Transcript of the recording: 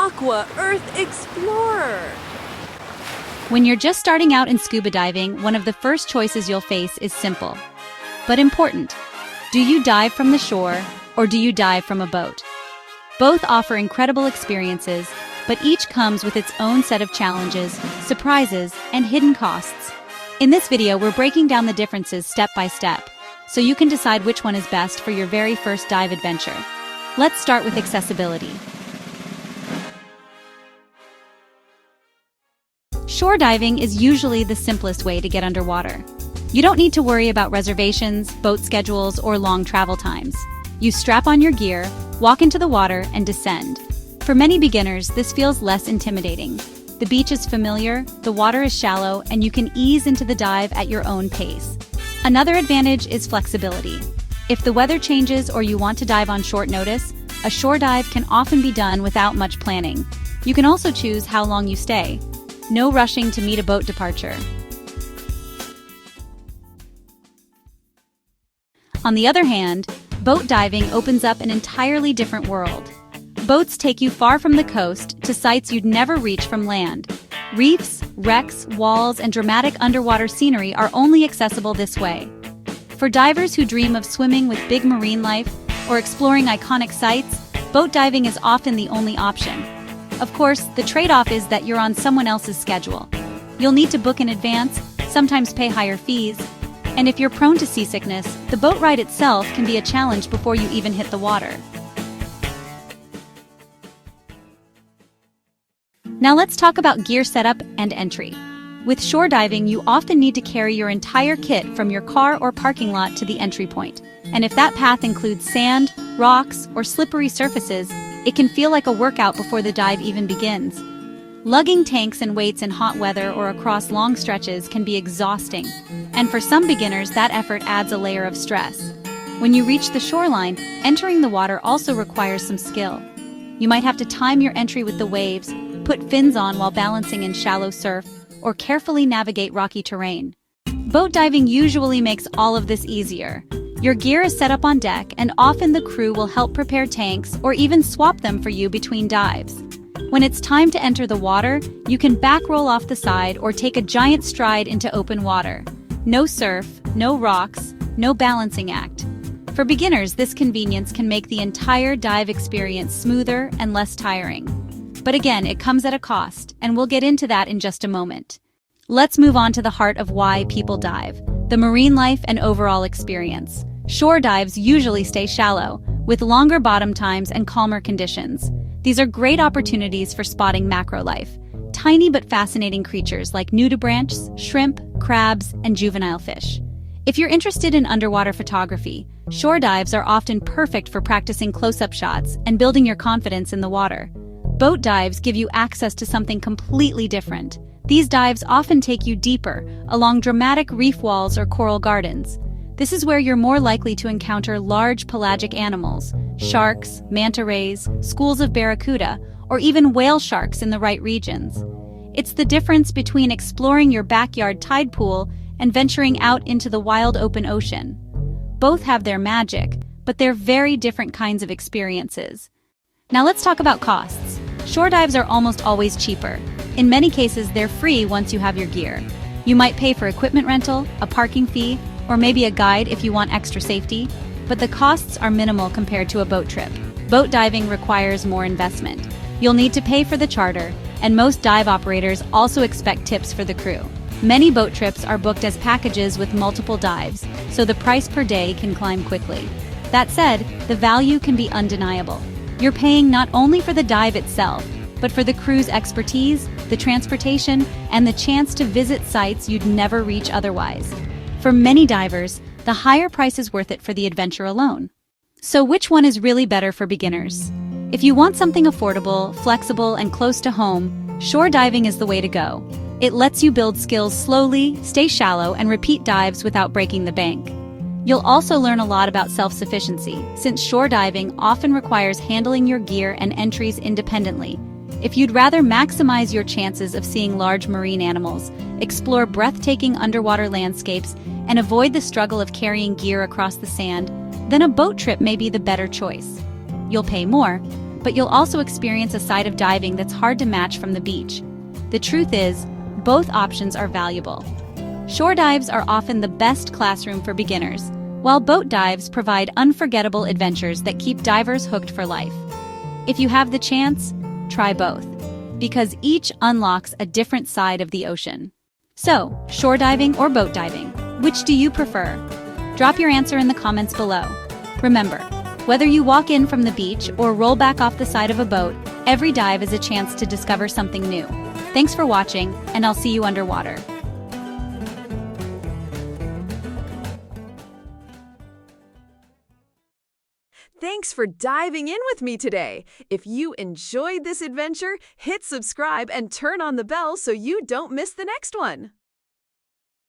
Aqua Earth Explorer. When you're just starting out in scuba diving, one of the first choices you'll face is simple, but important. Do you dive from the shore, or do you dive from a boat? Both offer incredible experiences, but each comes with its own set of challenges, surprises, and hidden costs. In this video, we're breaking down the differences step by step, so you can decide which one is best for your very first dive adventure. Let's start with accessibility. Shore diving is usually the simplest way to get underwater. You don't need to worry about reservations, boat schedules, or long travel times. You strap on your gear, walk into the water, and descend. For many beginners, this feels less intimidating. The beach is familiar, the water is shallow, and you can ease into the dive at your own pace. Another advantage is flexibility. If the weather changes or you want to dive on short notice, a shore dive can often be done without much planning. You can also choose how long you stay. No rushing to meet a boat departure. On the other hand, boat diving opens up an entirely different world. Boats take you far from the coast to sites you'd never reach from land. Reefs, wrecks, walls, and dramatic underwater scenery are only accessible this way. For divers who dream of swimming with big marine life or exploring iconic sites, boat diving is often the only option. Of course, the trade-off is that you're on someone else's schedule. You'll need to book in advance, sometimes pay higher fees, and if you're prone to seasickness, the boat ride itself can be a challenge before you even hit the water. Now let's talk about gear setup and entry. With shore diving, you often need to carry your entire kit from your car or parking lot to the entry point. And if that path includes sand, rocks, or slippery surfaces, it can feel like a workout before the dive even begins. Lugging tanks and weights in hot weather or across long stretches can be exhausting, and for some beginners, that effort adds a layer of stress. When you reach the shoreline, entering the water also requires some skill. You might have to time your entry with the waves, put fins on while balancing in shallow surf, or carefully navigate rocky terrain. Boat diving usually makes all of this easier. Your gear is set up on deck, and often the crew will help prepare tanks or even swap them for you between dives. When it's time to enter the water, you can back roll off the side or take a giant stride into open water. No surf, no rocks, no balancing act. For beginners, this convenience can make the entire dive experience smoother and less tiring. But again, it comes at a cost, and we'll get into that in just a moment. Let's move on to the heart of why people dive: the marine life and overall experience. Shore dives usually stay shallow, with longer bottom times and calmer conditions. These are great opportunities for spotting macro life, tiny but fascinating creatures like nudibranchs, shrimp, crabs, and juvenile fish. If you're interested in underwater photography, shore dives are often perfect for practicing close-up shots and building your confidence in the water. Boat dives give you access to something completely different. These dives often take you deeper, along dramatic reef walls or coral gardens. This is where you're more likely to encounter large pelagic animals, sharks, manta rays, schools of barracuda, or even whale sharks in the right regions. It's the difference between exploring your backyard tide pool and venturing out into the wild open ocean. Both have their magic, but they're very different kinds of experiences. Now let's talk about costs. Shore dives are almost always cheaper. In many cases, they're free once you have your gear. You might pay for equipment rental, a parking fee, or maybe a guide if you want extra safety, but the costs are minimal compared to a boat trip. Boat diving requires more investment. You'll need to pay for the charter, and most dive operators also expect tips for the crew. Many boat trips are booked as packages with multiple dives, so the price per day can climb quickly. That said, the value can be undeniable. You're paying not only for the dive itself, but for the crew's expertise, the transportation, and the chance to visit sites you'd never reach otherwise. For many divers, the higher price is worth it for the adventure alone. So which one is really better for beginners? If you want something affordable, flexible, and close to home, shore diving is the way to go. It lets you build skills slowly, stay shallow, and repeat dives without breaking the bank. You'll also learn a lot about self-sufficiency, since shore diving often requires handling your gear and entries independently. If you'd rather maximize your chances of seeing large marine animals, explore breathtaking underwater landscapes, and avoid the struggle of carrying gear across the sand, then a boat trip may be the better choice. You'll pay more, but you'll also experience a side of diving that's hard to match from the beach. The truth is, both options are valuable. Shore dives are often the best classroom for beginners, while boat dives provide unforgettable adventures that keep divers hooked for life. If you have the chance, try both, because each unlocks a different side of the ocean. So, shore diving or boat diving, which do you prefer? Drop your answer in the comments below. Remember, whether you walk in from the beach or roll back off the side of a boat, every dive is a chance to discover something new. Thanks for watching, and I'll see you underwater. Thanks for diving in with me today. If you enjoyed this adventure, hit subscribe and turn on the bell so you don't miss the next one.